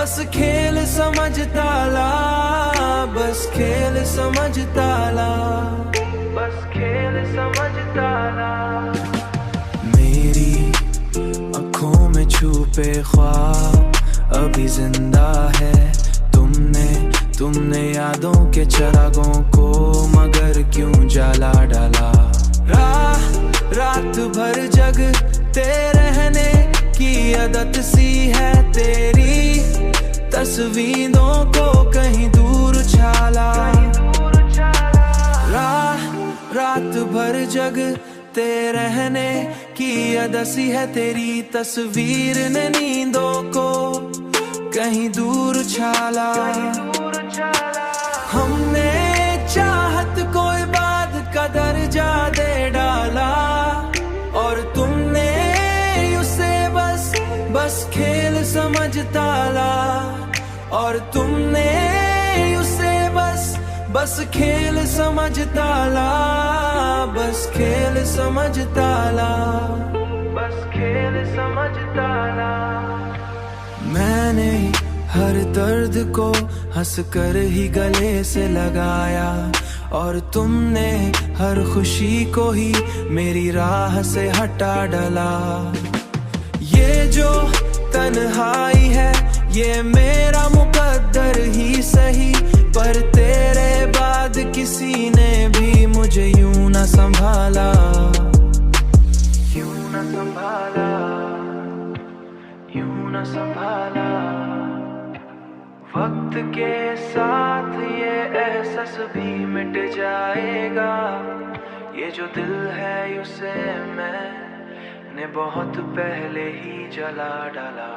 बस खेल समझता ला, बस खेल समझता ला, बस खेल समझता ला। मेरी आँखों में छुपे ख्वाब अभी जिंदा है, तुमने यादों के चिरागों को मगर क्यों जला डाला। रात भर जगते रहने की आदत सी है तेरी, तस्वीरों को कहीं दूर उछाला। रात भर जगते रहने की आदत सी है तेरी, तस्वीर ने नींदों को कहीं दूर उछाला। हमने चाहत को इबादत का दर्जा दे डाला, और तुमने उसे बस खेल समझता ला, और तुमने उसे बस खेल समझता ला, बस खेल समझता ला, बस खेल समझता ला। मैंने हर दर्द को हंसकर ही गले से लगाया, और तुमने हर खुशी को ही मेरी राह से हटा डाला। ये जो तन्हाई है ये मेरा मुकद्दर ही सही, पर तेरे बाद किसी ने भी मुझे यूं न संभाला, यूं न संभाला, यूं न संभाला। वक्त के साथ ये एहसास भी मिट जाएगा, ये जो दिल है उसे मैंने बहुत पहले ही जला डाला।